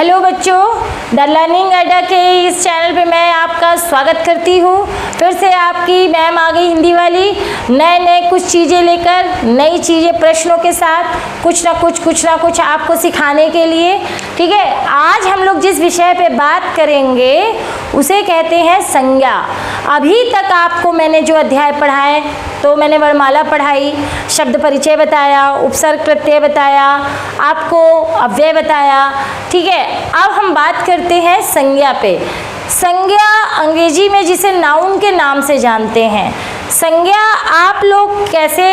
Hello बच्चों, the learning अड्डा के इस चैनल पे मैं आपका स्वागत करती हूँ। फिर से आपकी मैम आ गई हिंदी वाली, नए कुछ चीज़ें लेकर, नई चीज़ें प्रश्नों के साथ, कुछ ना कुछ आपको सिखाने के लिए। ठीक है, आज हम लोग जिस विषय पे बात करेंगे उसे कहते हैं संज्ञा। अभी तक आपको मैंने जो अध्याय पढ़ाए, तो मैंने वर्णमाला पढ़ाई, शब्द परिचय बताया, उपसर्ग प्रत्यय बताया, आपको अव्यय बताया। ठीक है, अब हम बात करते हैं संज्ञा पे। संज्ञा अंग्रेजी में जिसे नाउन के नाम से जानते हैं। संज्ञा आप लोग कैसे,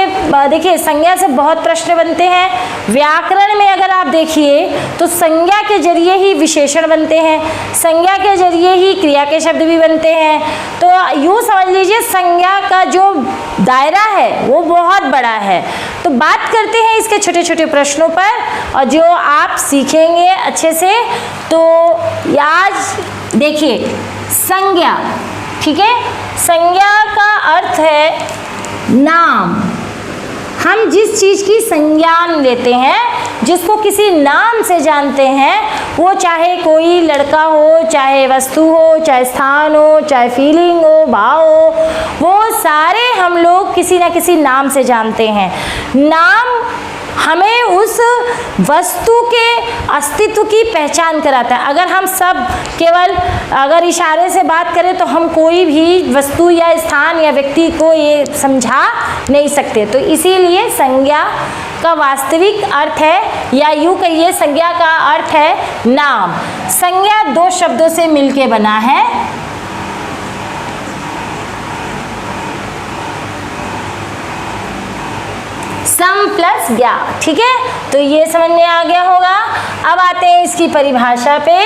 देखिए संज्ञा से बहुत प्रश्न बनते हैं। व्याकरण में अगर आप देखिए तो संज्ञा के जरिए ही विशेषण बनते हैं, संज्ञा के जरिए ही क्रिया के शब्द भी बनते हैं। तो यूँ समझ लीजिए संज्ञा का जो दायरा है वो बहुत बड़ा है। तो बात करते हैं इसके छोटे छोटे प्रश्नों पर, और जो आप सीखेंगे अच्छे से। तो आज देखिए संज्ञा, ठीक है, संज्ञा का अर्थ है नाम। हम जिस चीज़ की संज्ञान लेते हैं, जिसको किसी नाम से जानते हैं, वो चाहे कोई लड़का हो, चाहे वस्तु हो, चाहे स्थान हो, चाहे फीलिंग हो, भाव हो, वो सारे हम लोग किसी न किसी नाम से जानते हैं। नाम हमें उस वस्तु के अस्तित्व की पहचान कराता है। अगर हम सब केवल अगर इशारे से बात करें तो हम कोई भी वस्तु या स्थान या व्यक्ति को ये समझा नहीं सकते। तो इसीलिए संज्ञा का वास्तविक अर्थ है, या यूँ कहिए संज्ञा का अर्थ है नाम। संज्ञा दो शब्दों से मिलके बना है। सम प्लस ज्ञा, ठीक है, तो ये समझ में आ गया होगा। अब आते हैं इसकी परिभाषा पे।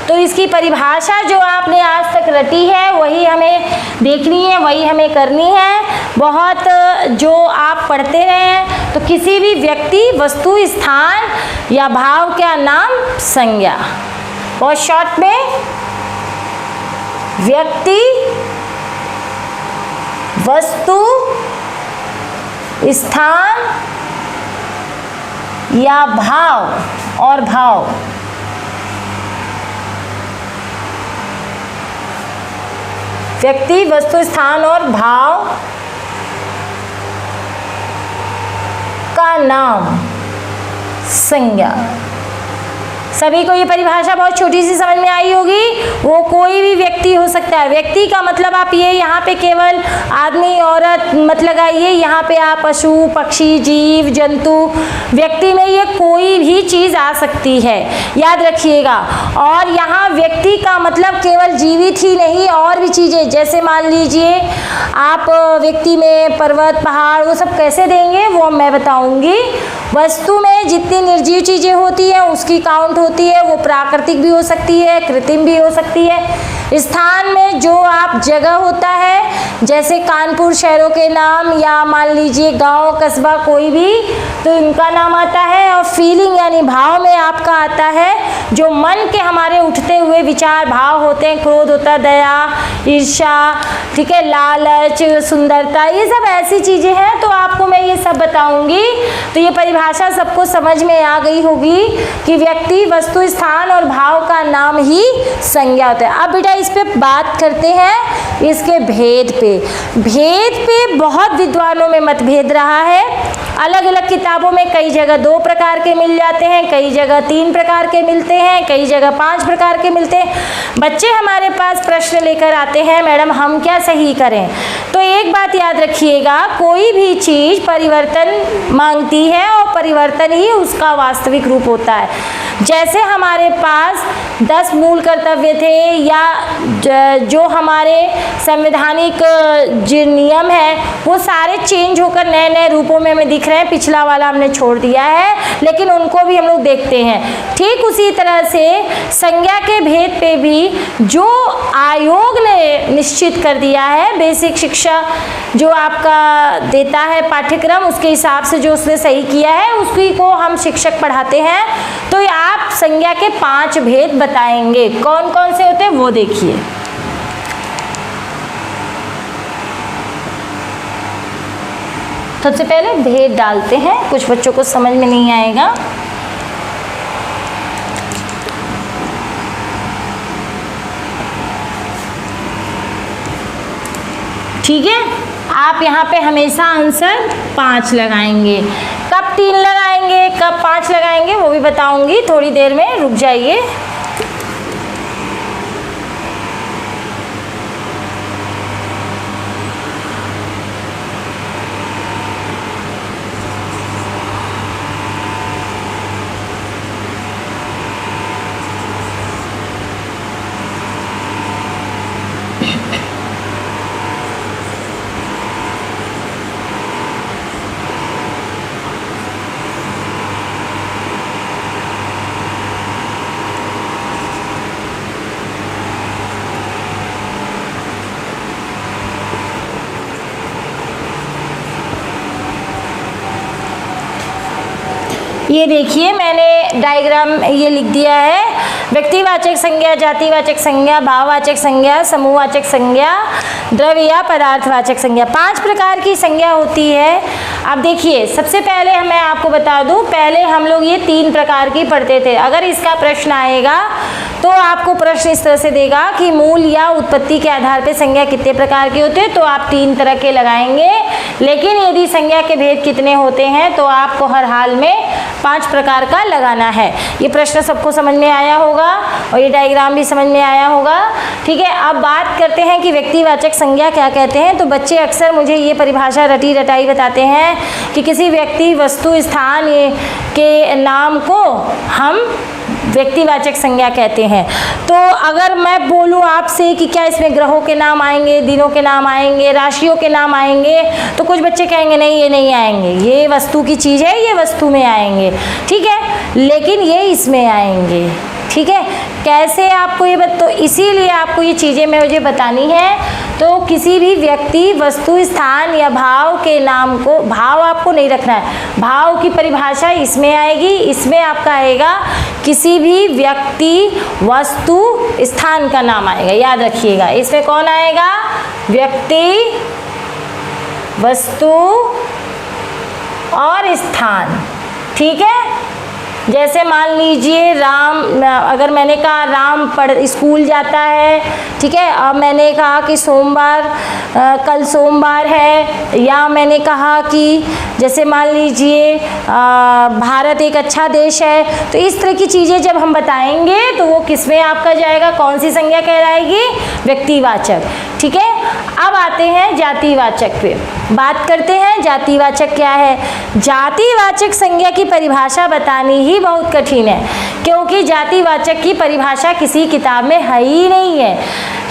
तो इसकी परिभाषा जो आपने आज तक रटी है वही हमें देखनी है, वही हमें करनी है। बहुत जो आप पढ़ते रहे, तो किसी भी व्यक्ति, वस्तु, स्थान या भाव का नाम संज्ञा। बहुत शॉर्ट में, व्यक्ति, वस्तु, स्थान या भाव और भाव, व्यक्ति, वस्तु, स्थान और भाव का नाम संज्ञा। सभी को ये परिभाषा बहुत छोटी सी समझ में आई होगी। वो कोई भी व्यक्ति हो सकता है। व्यक्ति का मतलब आप ये यहाँ पे केवल आदमी औरत मत लगाइए, यहाँ पे आप पशु, पक्षी, जीव, जंतु, व्यक्ति में ये कोई भी चीज़ आ सकती है, याद रखिएगा। और यहाँ व्यक्ति का मतलब केवल जीवित ही नहीं, और भी चीज़ें, जैसे मान लीजिए आप व्यक्ति में पर्वत, पहाड़, वो सब कैसे देंगे वो मैं बताऊँगी। वस्तु में जितनी निर्जीव चीज़ें होती हैं उसकी काउंट होती है, वो प्राकृतिक भी हो सकती है, कृत्रिम भी हो सकती है। स्थान में जो आप जगह होता है, जैसे कानपुर शहरों के नाम, या मान लीजिए गांव, कस्बा, कोई भी, तो इनका नाम आता है। और फीलिंग यानी भाव में आपका आता है जो मन के हमारे उठते हुए विचार, भाव होते हैं। क्रोध होता है, दया, ईर्ष्या, ठीक है, लालच, सुंदरता, ये सब ऐसी चीज़ें हैं। तो आपको मैं ये सब बताऊंगी। तो ये परिभाषा सबको समझ में आ गई होगी कि व्यक्ति, वस्तु, स्थान और भाव का नाम ही संज्ञा होता है। अब बेटा इस पे बात करते हैं इसके भेद पे। भेद पे बहुत विद्वानों में मतभेद रहा है। अलग अलग किताबों में कई जगह 2 प्रकार के मिल जाते हैं, कई जगह 3 प्रकार के मिलते हैं, कई जगह 5 प्रकार के मिलते हैं। बच्चे हमारे पास प्रश्न लेकर आते हैं, मैडम हम क्या सही करें? तो एक बात याद रखिएगा, कोई भी चीज़ परिवर्तन मांगती है और परिवर्तन ही उसका वास्तविक रूप होता है। जैसे हमारे पास 10 मूल कर्तव्य थे, या जो हमारे संवैधानिक जो नियम है वो सारे चेंज होकर नए नए रूपों में हमें दिख रहे हैं। पिछला वाला हमने छोड़ दिया है, लेकिन उनको भी हम लोग देखते हैं। ठीक उसी तरह से संज्ञा के भेद पे भी जो आयोग ने निश्चित कर दिया है, बेसिक शिक्षा जो आपका देता है पाठ्यक्रम, उसके हिसाब से जो उसने सही किया है उसी को हम शिक्षक पढ़ाते हैं। तो आप संज्ञा के 5 भेद बताएंगे। कौन कौन से होते हैं वो देखिए। सबसे पहले भेद डालते हैं, कुछ बच्चों को समझ में नहीं आएगा। ठीक है, आप यहाँ पे हमेशा आंसर 5 लगाएंगे। कब 3 लगाएंगे, कब 5 लगाएंगे वो भी बताऊंगी थोड़ी देर में, रुक जाइए। ये देखिए मैंने डायग्राम ये लिख दिया है। व्यक्तिवाचक संज्ञा, जातिवाचक संज्ञा, भाववाचक संज्ञा, समूहवाचक संज्ञा, द्रव्य या पदार्थवाचक संज्ञा, 5 प्रकार की संज्ञा होती है। अब देखिए सबसे पहले मैं आपको बता दूं, पहले हम लोग ये 3 प्रकार की पढ़ते थे। अगर इसका प्रश्न आएगा तो आपको प्रश्न इस तरह से देगा कि मूल या उत्पत्ति के आधार पर संज्ञा कितने प्रकार के होते हैं, तो आप 3 तरह के लगाएंगे। लेकिन यदि संज्ञा के भेद कितने होते हैं तो आपको हर हाल में 5 प्रकार का लगाना है। ये प्रश्न सबको समझ में आया होगा और ये डायग्राम भी समझ में आया होगा। ठीक है, अब बात करते हैं कि व्यक्तिवाचक संज्ञा क्या कहते हैं। तो बच्चे अक्सर मुझे ये परिभाषा रटी रटाई बताते हैं कि किसी व्यक्ति, वस्तु, स्थान के नाम को हम व्यक्तिवाचक संज्ञा कहते हैं। तो अगर मैं बोलूं आपसे कि क्या इसमें ग्रहों के नाम आएंगे, दिनों के नाम आएंगे, राशियों के नाम आएंगे, तो कुछ बच्चे कहेंगे नहीं ये नहीं आएंगे, ये वस्तु की चीज़ है, ये वस्तु में आएंगे। ठीक है, लेकिन ये इसमें आएंगे। ठीक है, कैसे आपको ये तो इसीलिए आपको ये चीज़ें मुझे बतानी है। तो किसी भी व्यक्ति, वस्तु, स्थान या भाव के नाम को, भाव आपको नहीं रखना है, भाव की परिभाषा इसमें आएगी। इसमें आपका आएगा किसी भी व्यक्ति, वस्तु, स्थान का नाम आएगा, याद रखिएगा। इसमें कौन आएगा? व्यक्ति, वस्तु और स्थान। ठीक है, जैसे मान लीजिए राम, अगर मैंने कहा राम स्कूल जाता है, ठीक है, अब मैंने कहा कि सोमवार, कल सोमवार है, या मैंने कहा कि जैसे मान लीजिए भारत एक अच्छा देश है, तो इस तरह की चीज़ें जब हम बताएंगे तो वो किस में आपका जाएगा, कौन सी संज्ञा कहलाएगी? व्यक्तिवाचक। ठीक है, अब आते हैं जातिवाचक पे, बात करते हैं जातिवाचक क्या है। जातिवाचक संज्ञा की परिभाषा बतानी ही बहुत कठिन है, क्योंकि जातिवाचक की परिभाषा किसी किताब में है ही नहीं है।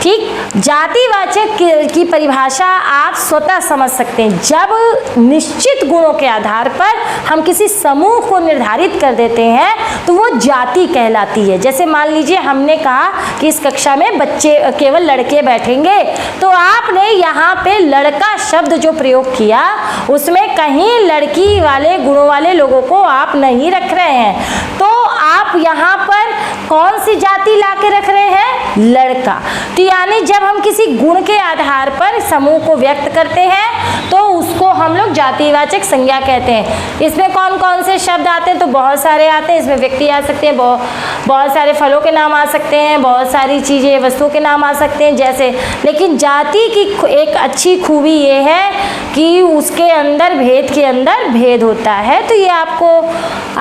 ठीक, जातिवाचक की परिभाषा आप स्वतः समझ सकते हैं। जब निश्चित गुणों के आधार पर हम किसी समूह को निर्धारित कर देते हैं तो वो जाति कहलाती है। जैसे मान लीजिए हमने कहा कि इस कक्षा में बच्चे केवल लड़के बैठेंगे, तो आपने यहाँ पे लड़का शब्द जो प्रयोग किया उसमें कहीं लड़की वाले गुणों वाले लोगों को आप नहीं रख रहे हैं, तो आप यहाँ पर कौन सी जाति लाके रख रहे हैं? लड़का। तो यानी जब हम किसी गुण के आधार पर समूह को व्यक्त करते हैं तो उसको हम लोग जातिवाचक संज्ञा कहते हैं। इसमें कौन कौन से शब्द आते हैं? तो बहुत सारे आते हैं। इसमें व्यक्ति आ सकते हैं, बहुत सारे फलों के नाम आ सकते हैं, बहुत सारी चीज़ें, वस्तुओं के नाम आ सकते हैं जैसे। लेकिन जाति की एक अच्छी खूबी ये है कि उसके अंदर भेद के अंदर भेद होता है। तो ये आपको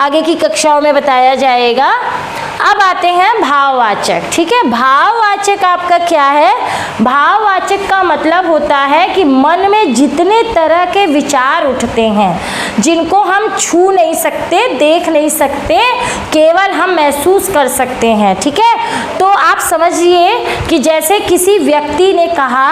आगे की कक्षाओं में बताया जाएगा। अब आते हैं भाववाचक। ठीक है, भाववाचक आपका क्या है? भाववाचक का मतलब होता है कि मन में जितने तरह के विचार उठते हैं जिनको हम छू नहीं सकते, देख नहीं सकते, केवल हम महसूस कर सकते हैं। ठीक है, तो आप समझिए कि जैसे किसी व्यक्ति ने कहा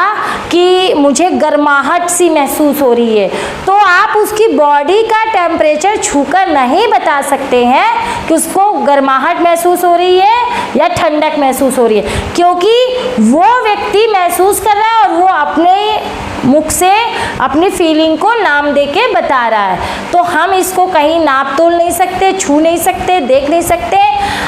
कि मुझे गर्माहट सी महसूस हो रही है, तो आप उसकी बॉडी का टेम्परेचर छूकर नहीं बता सकते हैं कि उसको गर्माहट महसूस हो रही है या ठंडक महसूस हो रही है, क्योंकि वो व्यक्ति महसूस कर रहा है और वो अपने मुख से अपनी फीलिंग को नाम देके बता रहा है। तो हम इसको कहीं नाप तोल नहीं सकते, छू नहीं सकते, देख नहीं सकते।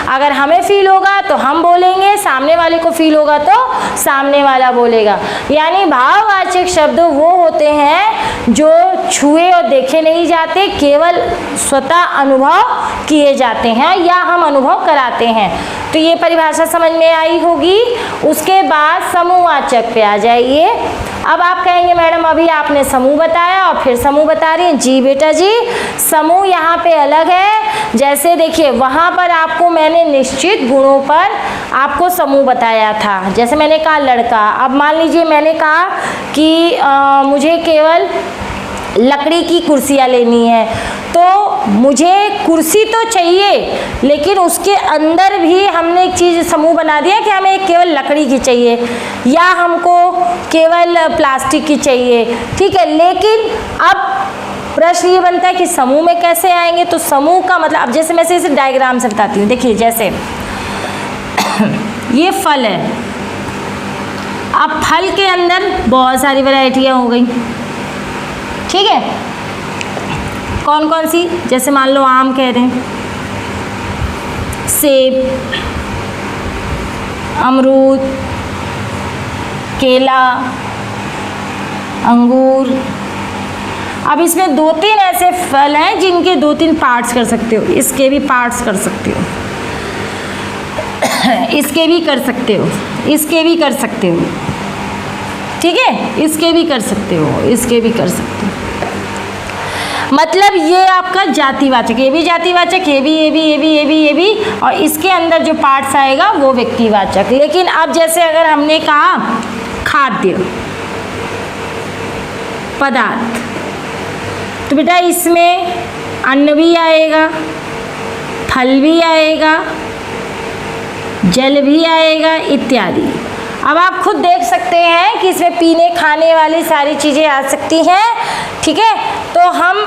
अगर हमें फील होगा तो हम बोलेंगे, सामने वाले को फील होगा तो सामने वाला बोलेगा। यानी भाववाचक शब्द वो होते हैं जो छुए और देखे नहीं जाते, केवल स्वतः अनुभव किए जाते हैं या हम अनुभव कराते हैं। तो ये परिभाषा समझ में आई होगी। उसके बाद समूहवाचक पे आ जाइए। अब आप कहेंगे मैडम अभी आपने समूह बताया और फिर समूह बता रही हैं। जी बेटा जी, समूह यहाँ पे अलग है। जैसे देखिए वहाँ पर आपको मैंने निश्चित गुणों पर आपको समूह बताया था। जैसे मैंने कहा लड़का, अब मान लीजिए मैंने कहा कि मुझे केवल लकड़ी की कुर्सियाँ लेनी है, तो मुझे कुर्सी तो चाहिए लेकिन उसके अंदर भी हमने एक चीज़ समूह बना दिया कि हमें केवल लकड़ी की चाहिए या हमको केवल प्लास्टिक की चाहिए, ठीक है। लेकिन अब प्रश्न ये बनता है कि समूह में कैसे आएंगे। तो समूह का मतलब, अब जैसे मैं इसे डायग्राम से बताती हूँ। देखिए जैसे ये फल है, अब फल के अंदर बहुत सारी वैरायटियाँ हो गई, ठीक है। कौन कौन सी, जैसे मान लो आम कह रहे हैं, सेब, अमरूद, केला, अंगूर। अब इसमें 2-3 ऐसे फल हैं जिनके 2-3 पार्ट्स कर सकते हो। इसके भी पार्ट्स कर सकते हो, इसके भी कर सकते हो, इसके भी कर सकते हो, ठीक है। इसके भी कर सकते हो, इसके भी कर सकते हो। मतलब ये आपका जातिवाचक, ये भी जातिवाचक, ये भी, ये भी, ये भी, ये भी, ये भी, और इसके अंदर जो पार्ट्स आएगा वो व्यक्तिवाचक। लेकिन अब जैसे अगर हमने कहा खाद्य पदार्थ, तो बेटा इसमें अन्न भी आएगा, फल भी आएगा, जल भी आएगा इत्यादि। अब आप खुद देख सकते हैं कि इसमें पीने खाने वाली सारी चीज़ें आ सकती हैं, ठीक है। तो हम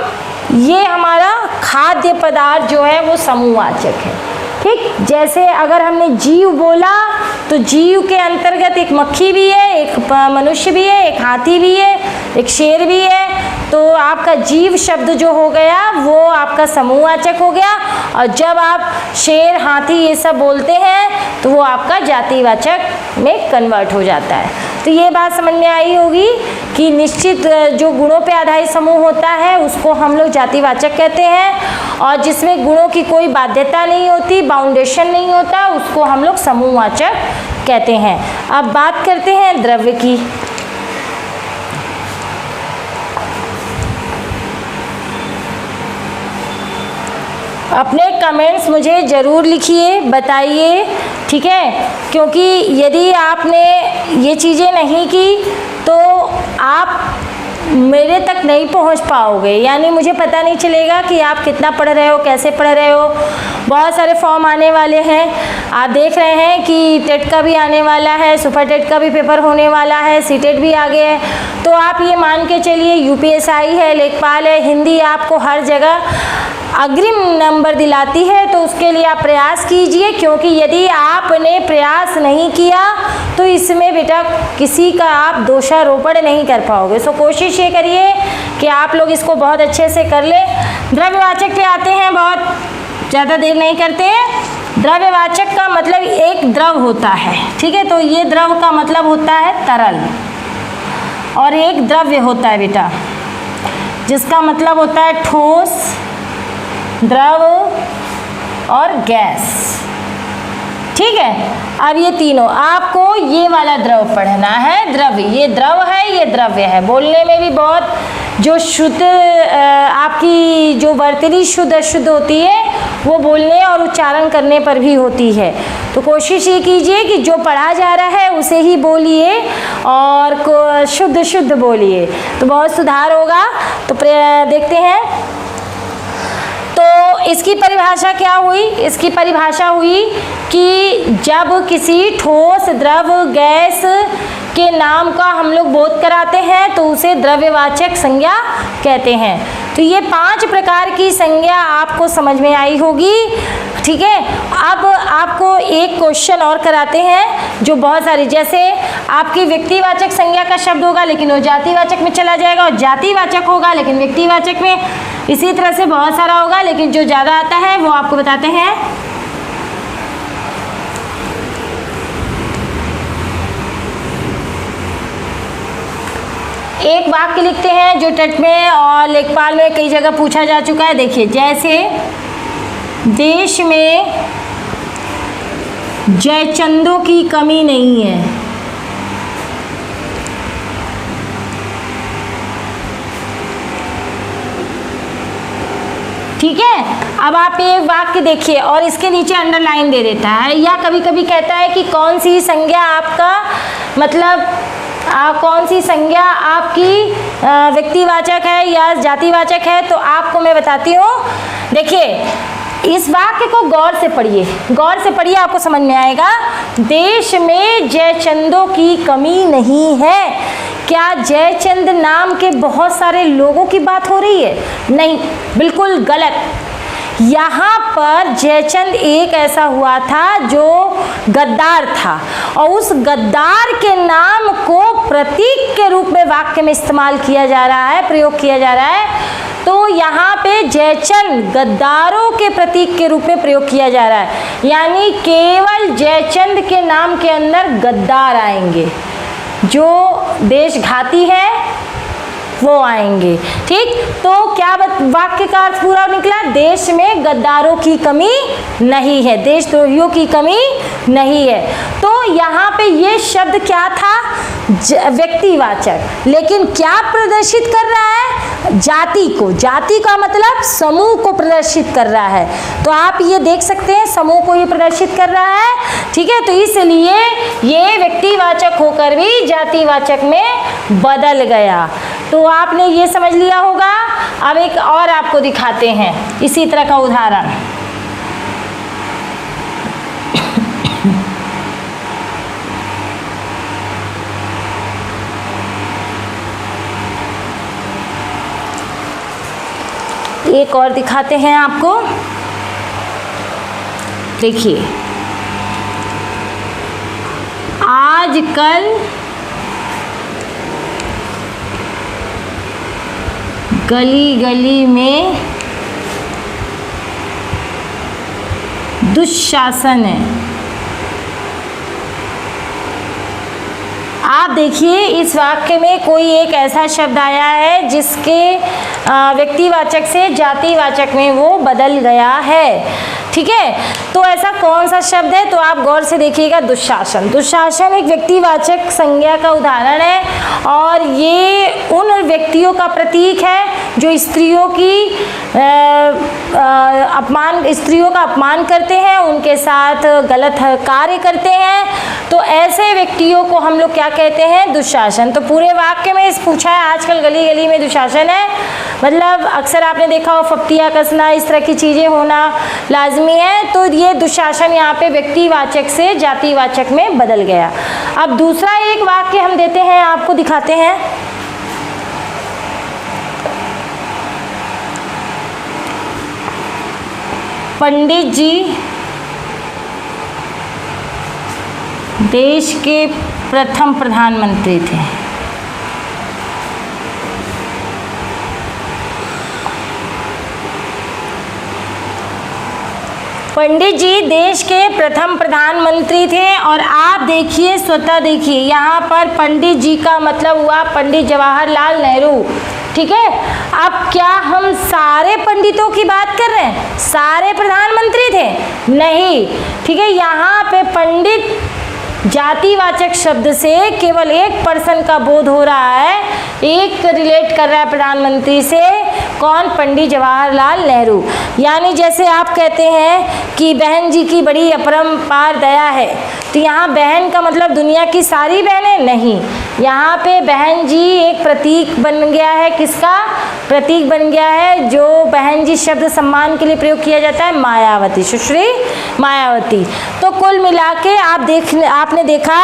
ये हमारा खाद्य पदार्थ जो है वो समूहवाचक है, ठीक। जैसे अगर हमने जीव बोला तो जीव के अंतर्गत एक मक्खी भी है, एक मनुष्य भी है, एक हाथी भी है, एक शेर भी है। तो आपका जीव शब्द जो हो गया वो आपका समूहवाचक हो गया, और जब आप शेर, हाथी ये सब बोलते हैं तो वो आपका जातिवाचक में कन्वर्ट हो जाता है। तो ये बात समझ में आई होगी कि निश्चित जो गुणों पे आधारित समूह होता है उसको हम लोग जातिवाचक कहते हैं, और जिसमें गुणों की कोई बाध्यता नहीं होती, बाउंडेशन नहीं होता, उसको हम लोग समूहवाचक कहते हैं। अब बात करते हैं द्रव्य की। अपने कमेंट्स मुझे ज़रूर लिखिए, बताइए, ठीक है। क्योंकि यदि आपने ये चीज़ें नहीं की तो आप मेरे तक नहीं पहुंच पाओगे, यानी मुझे पता नहीं चलेगा कि आप कितना पढ़ रहे हो, कैसे पढ़ रहे हो। बहुत सारे फॉर्म आने वाले हैं, आप देख रहे हैं कि टेट का भी आने वाला है, सुपर टेट का भी पेपर होने वाला है, सीटेट भी आगे है। तो आप ये मान के चलिए यूपीएसआई है, लेखपाल है, हिंदी आपको हर जगह अग्रिम नंबर दिलाती है। तो उसके लिए आप प्रयास कीजिए, क्योंकि यदि आपने प्रयास नहीं किया तो इसमें बेटा किसी का आप दोषारोपण नहीं कर पाओगे। सो कोशिश ये करिए कि आप लोग इसको बहुत अच्छे से कर लें। द्रव्यवाचक पे आते हैं, बहुत ज़्यादा देर नहीं करते हैं। द्रव्यवाचक का मतलब एक द्रव होता है, ठीक है। तो ये द्रव का मतलब होता है तरल, और एक द्रव्य होता है बेटा जिसका मतलब होता है ठोस, द्रव और गैस, ठीक है। अब ये तीनों आपको ये वाला द्रव पढ़ना है, द्रव्य, ये द्रव है, ये द्रव्य है। बोलने में भी बहुत जो शुद्ध आपकी जो वर्तनी शुद्ध अशुद्ध होती है वो बोलने और उच्चारण करने पर भी होती है। तो कोशिश ये कीजिए कि जो पढ़ा जा रहा है उसे ही बोलिए और शुद्ध शुद्ध बोलिए, तो बहुत सुधार होगा। तो देखते हैं। तो इसकी परिभाषा क्या हुई? इसकी परिभाषा हुई कि जब किसी ठोस, द्रव, गैस के नाम का हम लोग बोध कराते हैं तो उसे द्रव्यवाचक संज्ञा कहते हैं। तो ये 5 प्रकार की संज्ञा आपको समझ में आई होगी, ठीक है। अब आपको एक क्वेश्चन और कराते हैं जो बहुत सारी, जैसे आपकी व्यक्तिवाचक संज्ञा का शब्द होगा लेकिन वो जातिवाचक में चला जाएगा, और जातिवाचक होगा लेकिन व्यक्तिवाचक में, इसी तरह से बहुत सारा होगा, लेकिन जो ज़्यादा आता है वो आपको बताते हैं। एक वाक्य लिखते हैं जो टेट में और लेखपाल में कई जगह पूछा जा चुका है। देखिए, जैसे देश में जयचंदों की कमी नहीं है। ठीक है, अब आप ये वाक्य देखिए और इसके नीचे अंडरलाइन दे देता है, या कभी कभी कहता है कि कौन सी संज्ञा आपका मतलब कौन सी संज्ञा आपकी व्यक्तिवाचक है या जातिवाचक है। तो आपको मैं बताती हूँ, देखिए इस वाक्य को गौर से पढ़िए, गौर से पढ़िए, आपको समझ में आएगा। देश में जयचंदों की कमी नहीं है। क्या जयचंद नाम के बहुत सारे लोगों की बात हो रही है? नहीं, बिल्कुल गलत। यहाँ पर जयचंद एक ऐसा हुआ था जो गद्दार था, और उस गद्दार के नाम को प्रतीक के रूप में वाक्य में इस्तेमाल किया जा रहा है, प्रयोग किया जा रहा है। तो यहाँ पे जयचंद गद्दारों के प्रतीक के रूप में प्रयोग किया जा रहा है, यानी केवल जयचंद के नाम के अंदर गद्दार आएंगे, जो देशघाती है वो आएंगे। ठीक, तो क्या वाक्य का अर्थ पूरा निकला? देश में गद्दारों की कमी नहीं है, देशद्रोहियों की कमी नहीं है। तो यहाँ पे ये शब्द क्या था? व्यक्तिवाचक, लेकिन क्या प्रदर्शित कर रहा है? जाति को। जाति का मतलब समूह को प्रदर्शित कर रहा है। तो आप ये देख सकते हैं, समूह को ये प्रदर्शित कर रहा है। ठीक है, तो इसलिए ये व्यक्तिवाचक होकर भी जातिवाचक में बदल गया। तो आपने ये समझ लिया होगा। अब एक और आपको दिखाते हैं इसी तरह का उदाहरण। एक और दिखाते हैं आपको, देखिए आजकल गली गली में दुशासन है। आप देखिए इस वाक्य में कोई एक ऐसा शब्द आया है जिसके व्यक्तिवाचक से जातिवाचक में वो बदल गया है। ठीक है, तो ऐसा कौन सा शब्द है? तो आप गौर से देखिएगा, दुशासन। दुशासन एक व्यक्तिवाचक संज्ञा का उदाहरण है, और ये उन व्यक्तियों का प्रतीक है जो स्त्रियों का अपमान करते हैं, उनके साथ गलत कार्य करते हैं। तो ऐसे व्यक्तियों को हम लोग क्या कहते हैं? दुशासन। तो पूरे वाक्य में इस पूछा है आजकल गली गली में दुशासन है, मतलब अक्सर आपने देखा हो फप्तियाँ कसना, इस तरह की चीज़ें होना लाजमी है। तो ये दुशासन यहाँ पे व्यक्तिवाचक से जातिवाचक में बदल गया। अब दूसरा एक वाक्य हम देते हैं, आपको दिखाते हैं। पंडित जी देश के प्रथम प्रधानमंत्री थे। पंडित जी देश के प्रथम प्रधानमंत्री थे, और आप देखिए, स्वतः देखिए, यहाँ पर पंडित जी का मतलब हुआ पंडित जवाहरलाल नेहरू। ठीक है, अब क्या हम सारे पंडितों की बात कर रहे हैं? सारे प्रधानमंत्री थे? नहीं। ठीक है, यहाँ पे पंडित जातिवाचक शब्द से केवल एक पर्सन का बोध हो रहा है, एक रिलेट कर रहा है प्रधानमंत्री से। कौन? पंडित जवाहरलाल नेहरू। यानी जैसे आप कहते हैं कि बहन जी की बड़ी अपरंपार दया है, तो यहाँ बहन का मतलब दुनिया की सारी बहनें नहीं, यहाँ पे बहन जी एक प्रतीक बन गया है। किसका प्रतीक बन गया है? जो बहन जी शब्द सम्मान के लिए प्रयोग किया जाता है, मायावती, सुश्री मायावती। तो कुल मिला के आपने देखा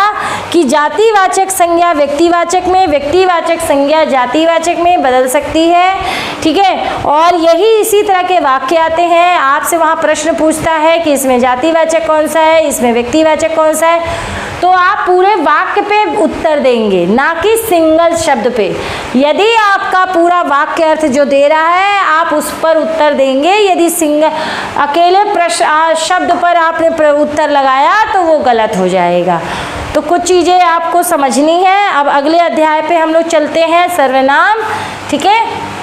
कि जातिवाचक संज्ञा व्यक्तिवाचक में, व्यक्तिवाचक संज्ञा जातिवाचक में बदल सकती है। ठीक है, और यही इसी तरह के वाक्य आते हैं, आपसे वहाँ प्रश्न पूछता है कि इसमें जातिवाचक कौन सा है, इसमें व्यक्तिवाचक कौन सा है। तो आप पूरे वाक्य पे उत्तर देंगे, ना कि सिंगल शब्द पे। यदि आपका पूरा वाक्य अर्थ जो दे रहा है आप उस पर उत्तर देंगे, यदि अकेले शब्द पर आपने उत्तर लगाया तो वो गलत हो जाएगा। तो कुछ चीज़ें आपको समझनी है। अब अगले अध्याय पे हम लोग चलते हैं, सर्वनाम। ठीक है,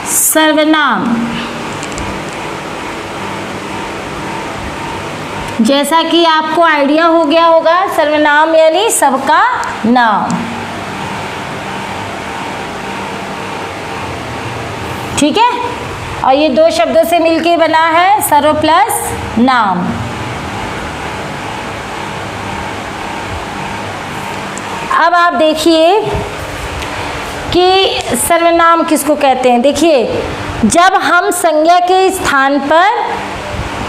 सर्वनाम। जैसा कि आपको आइडिया हो गया होगा, सर्वनाम यानी सबका नाम। ठीक है, और ये दो शब्दों से मिलके बना है, सर्व प्लस नाम। अब आप देखिए कि सर्वनाम किसको कहते हैं। देखिए, जब हम संज्ञा के स्थान पर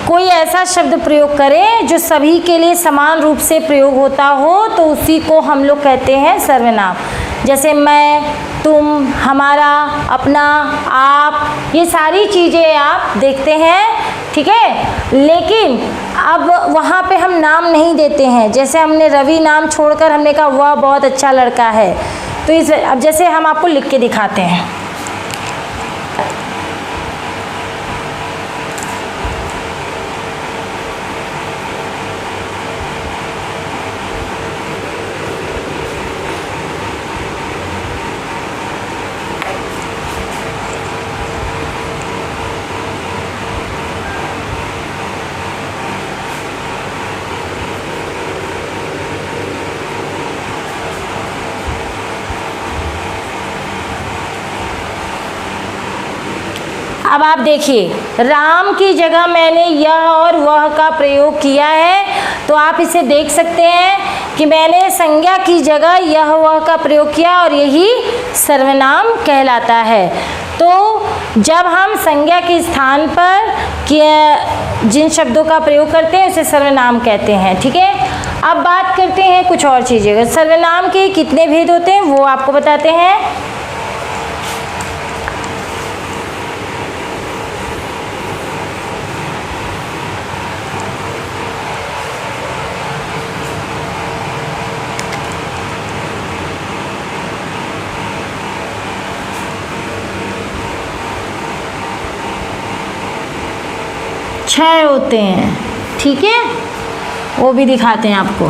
कोई ऐसा शब्द प्रयोग करें जो सभी के लिए समान रूप से प्रयोग होता हो, तो उसी को हम लोग कहते हैं सर्वनाम। जैसे मैं, तुम, हमारा, अपना, आप, ये सारी चीज़ें आप देखते हैं। ठीक है, लेकिन अब वहाँ पे हम नाम नहीं देते हैं। जैसे हमने रवि नाम छोड़कर हमने कहा वह बहुत अच्छा लड़का है, तो इस अब जैसे हम आपको लिख के दिखाते हैं। अब आप देखिए, राम की जगह मैंने यह और वह का प्रयोग किया है, तो आप इसे देख सकते हैं कि मैंने संज्ञा की जगह यह वह का प्रयोग किया और यही सर्वनाम कहलाता है। तो जब हम संज्ञा के स्थान पर जिन शब्दों का प्रयोग करते हैं उसे सर्वनाम कहते हैं। ठीक है, अब बात करते हैं कुछ और चीज़ें। सर्वनाम के कितने भेद होते हैं वो आपको बताते हैं। छह होते हैं। ठीक है, वो भी दिखाते हैं आपको।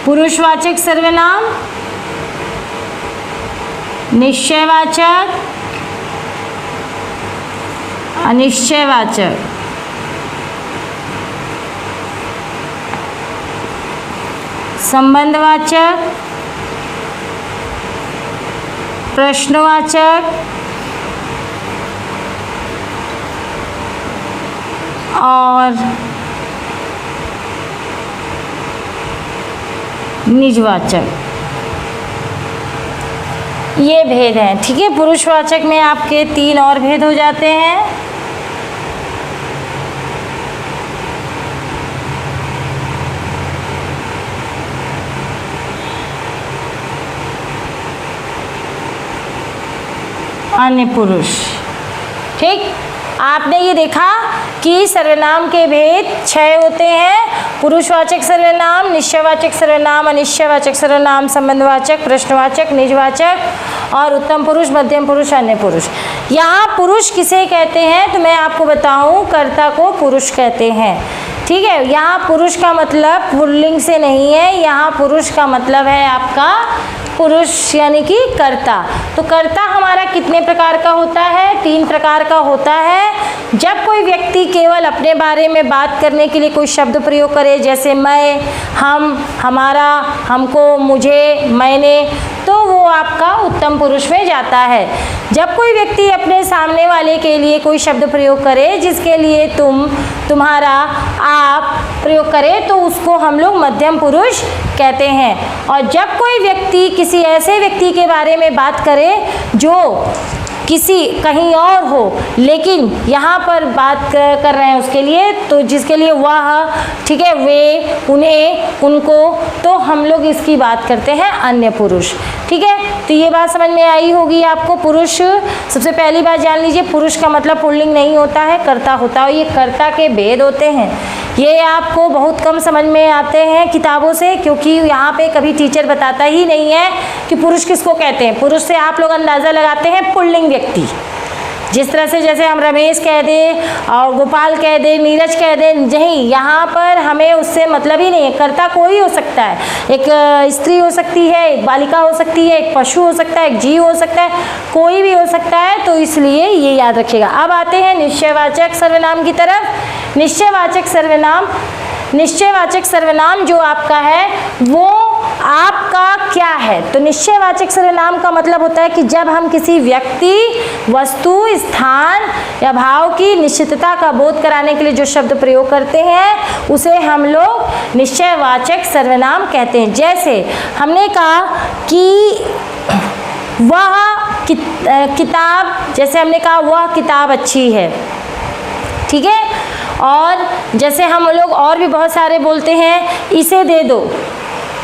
पुरुषवाचक सर्वनाम, निश्चयवाचक, अनिश्चयवाचक, संबंधवाचक, प्रश्नवाचक और निजवाचक, ये भेद हैं। ठीक है, पुरुषवाचक में आपके 3 और भेद हो जाते हैं। अन्य पुरुष। ठीक, आपने ये देखा कि सर्वनाम के भेद 6 होते हैं। पुरुषवाचक सर्वनाम, निश्चयवाचक सर्वनाम, अनिश्चयवाचक सर्वनाम, संबंधवाचक, प्रश्नवाचक, निजवाचक और उत्तम पुरुष, मध्यम पुरुष, अन्य पुरुष। यहाँ पुरुष किसे कहते हैं तो मैं आपको बताऊँ, कर्ता को पुरुष कहते हैं। ठीक है, यहाँ पुरुष का मतलब पुल्लिंग से नहीं है, यहाँ पुरुष का मतलब है आपका पुरुष यानी कि कर्ता। तो कर्ता हमारा कितने प्रकार का होता है? 3 प्रकार का होता है। जब कोई व्यक्ति केवल अपने बारे में बात करने के लिए कोई शब्द प्रयोग करे, जैसे मैं, हम, हमारा, हमको, मुझे, मैंने, तो वो आपका उत्तम पुरुष में जाता है। जब कोई व्यक्ति अपने सामने वाले के लिए कोई शब्द प्रयोग करे जिसके लिए तुम, तुम्हारा, आप प्रयोग करे तो उसको हम लोग मध्यम पुरुष कहते हैं। और जब कोई व्यक्ति किसी ऐसे व्यक्ति के बारे में बात करे जो किसी कहीं और हो, लेकिन यहाँ पर बात कर रहे हैं उसके लिए, तो जिसके लिए वह, ठीक है, वे, उन्हें, उनको, तो हम लोग इसकी बात करते हैं अन्य पुरुष। ठीक है, तो ये बात समझ में आई होगी आपको। पुरुष, सबसे पहली बात जान लीजिए, पुरुष का मतलब पुल्लिंग नहीं होता है, कर्ता होता है। ये कर्ता के भेद होते हैं, ये आपको बहुत कम समझ में आते हैं किताबों से, क्योंकि यहाँ पे कभी टीचर बताता ही नहीं है कि पुरुष किसको कहते हैं। पुरुष से आप लोग अंदाज़ा लगाते हैं पुल्लिंग व्यक्ति, जिस तरह से जैसे हम रमेश कह दें और गोपाल कह दें, नीरज कह दें, नहीं, यहाँ पर हमें उससे मतलब ही नहीं है। कर्ता कोई हो सकता है, एक स्त्री हो सकती है, एक बालिका हो सकती है, एक पशु हो सकता है, एक जीव हो सकता है, कोई भी हो सकता है, तो इसलिए ये याद रखिएगा। अब आते हैं निश्चयवाचक सर्वनाम की तरफ। निश्चयवाचक सर्वनाम, निश्चयवाचक सर्वनाम जो आपका है वो आपका क्या है? तो निश्चयवाचक सर्वनाम का मतलब होता है कि जब हम किसी व्यक्ति, वस्तु, स्थान या भाव की निश्चितता का बोध कराने के लिए जो शब्द प्रयोग करते हैं उसे हम लोग निश्चयवाचक सर्वनाम कहते हैं। जैसे हमने कहा कि वह किताब, जैसे हमने कहा वह किताब अच्छी है, ठीक है। और जैसे हम लोग और भी बहुत सारे बोलते हैं, इसे दे दो,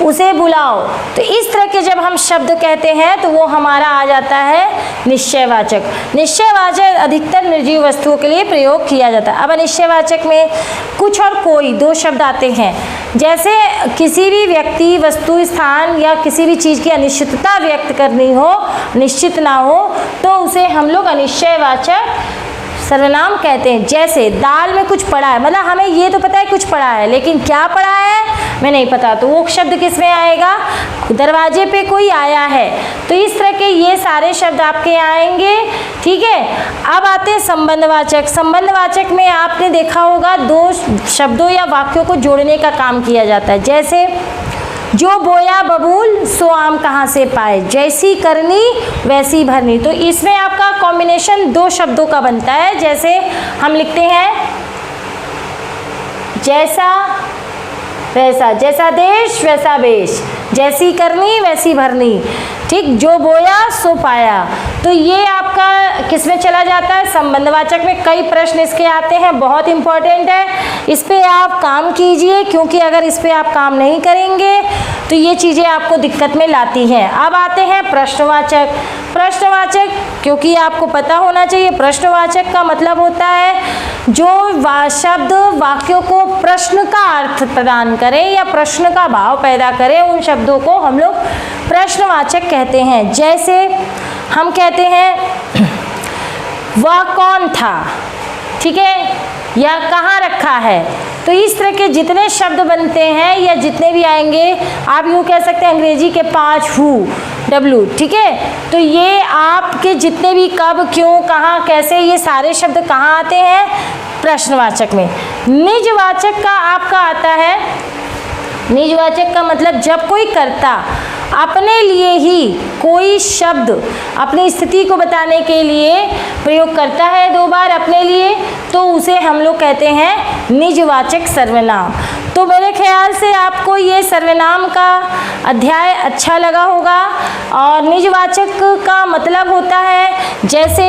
उसे बुलाओ, तो इस तरह के जब हम शब्द कहते हैं तो वो हमारा आ जाता है निश्चयवाचक। निश्चयवाचक अधिकतर निर्जीव वस्तुओं के लिए प्रयोग किया जाता है। अब अनिश्चयवाचक में कुछ और कोई दो शब्द आते हैं। जैसे किसी भी व्यक्ति, वस्तु, स्थान या किसी भी चीज़ की अनिश्चितता व्यक्त करनी हो, निश्चित ना हो, तो उसे हम लोग अनिश्चयवाचक सर्वनाम कहते हैं। जैसे दाल में कुछ पड़ा है, मतलब हमें ये तो पता है कुछ पड़ा है, लेकिन क्या पड़ा है मैं नहीं पता, तो वो शब्द किस में आएगा? दरवाजे पे कोई आया है, तो इस तरह के ये सारे शब्द आपके आएंगे, ठीक है। अब आते हैं संबंधवाचक। संबंधवाचक में आपने देखा होगा दो शब्दों या वाक्यों को जोड़ने का काम किया जाता है। जैसे जो बोया बबूल सो आम कहाँ से पाए, जैसी करनी वैसी भरनी, तो इसमें आपका कॉम्बिनेशन दो शब्दों का बनता है। जैसे हम लिखते हैं जैसा वैसा, जैसा देश वैसा वेश, जैसी करनी वैसी भरनी, ठीक, जो बोया सो पाया, तो ये आपका किस में चला जाता है? संबंधवाचक में। कई प्रश्न इसके आते हैं, बहुत इंपॉर्टेंट है, इस पे आप काम कीजिए, क्योंकि अगर इस पे आप काम नहीं करेंगे तो ये चीज़ें आपको दिक्कत में लाती हैं। अब आते हैं प्रश्नवाचक। प्रश्नवाचक, क्योंकि आपको पता होना चाहिए, प्रश्नवाचक का मतलब होता है जो शब्द वाक्यों को प्रश्न का अर्थ प्रदान करें या प्रश्न का भाव पैदा करें, उन शब्दों को हम लोग प्रश्नवाचक कहते हैं। जैसे हम कहते हैं वह कौन था, ठीक है, या कहाँ रखा है, तो इस तरह के जितने शब्द बनते हैं या जितने भी आएंगे, आप यूँ कह सकते हैं अंग्रेजी के 5 हु, W, ठीक है, तो ये आपके जितने भी कब, क्यों, कहाँ, कैसे, ये सारे शब्द कहाँ आते हैं? प्रश्नवाचक में। निजवाचक का आपका आता है, निजवाचक का मतलब जब कोई कर्ता अपने लिए ही कोई शब्द अपनी स्थिति को बताने के लिए प्रयोग करता है दो बार अपने लिए, तो उसे हम लोग कहते हैं निजवाचक सर्वनाम। तो मेरे ख्याल से आपको ये सर्वनाम का अध्याय अच्छा लगा होगा। और निजवाचक का मतलब होता है जैसे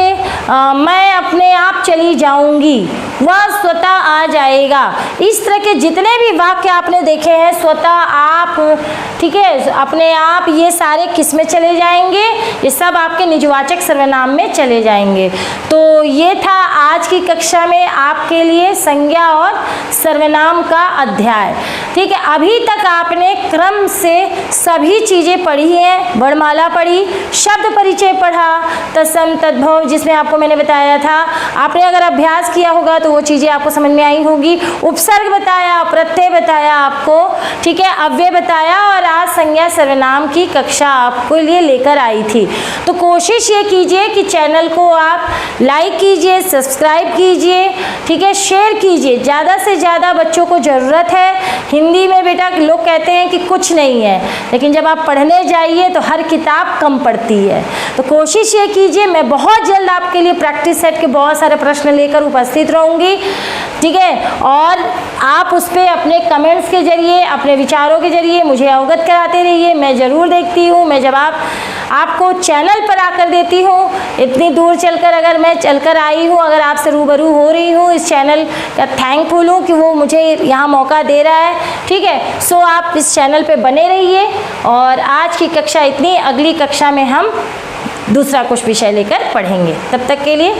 मैं अपने आप चली जाऊंगी, वह स्वतः आ जाएगा, इस तरह के जितने भी वाक्य आपने देखे हैं, स्वतः, आप, ठीक है, अपने आप, ये सारे किस में चले जाएंगे? ये सब आपके निजवाचक सर्वनाम में चले जाएंगे। तो ये था आज की कक्षा में आपके लिए संज्ञा और सर्वनाम का अध्याय, ठीक है। अभी तक आपने क्रम से सभी चीज़ें पढ़ी हैं। वर्णमाला पढ़ी, शब्द परिचय पढ़ा, तत्सम तद्भव जिसमें आपको मैंने बताया था, आपने अगर अभ्यास किया होगा तो वो चीज़ें आपको समझ में आई होगी। उपसर्ग बताया, प्रत्यय बताया आपको, ठीक है, अव्यय बताया, और आज संज्ञा सर्वनाम की कक्षा आपको लिए लेकर आई थी। तो कोशिश ये कीजिए कि चैनल को आप लाइक कीजिए, सब्सक्राइब कीजिए, ठीक है, शेयर कीजिए, ज़्यादा से ज़्यादा बच्चों को ज़रूरत है। हिंदी में बेटा लोग कहते हैं कि कुछ नहीं है, लेकिन जब आप पढ़ने जाइए तो हर किताब कम पड़ती है। तो कोशिश ये कीजिए, मैं बहुत जल्द आपके लिए प्रैक्टिस सेट के बहुत सारे प्रश्न लेकर उपस्थित रहूँगी। कराऊंगी, ठीक है। और आप उस पर अपने कमेंट्स के ज़रिए, अपने विचारों के ज़रिए मुझे अवगत कराते रहिए। मैं ज़रूर देखती हूँ, मैं जवाब आपको चैनल पर आकर देती हूँ। इतनी दूर चलकर अगर मैं चलकर आई हूँ, अगर आपसे रूबरू हो रही हूँ, इस चैनल का थैंकफुल हूँ कि वो मुझे यहाँ मौका दे रहा है, ठीक है। सो आप इस चैनल पे बने रहिए। और आज की कक्षा इतनी, अगली कक्षा में हम दूसरा कुछ विषय लेकर पढ़ेंगे। तब तक के लिए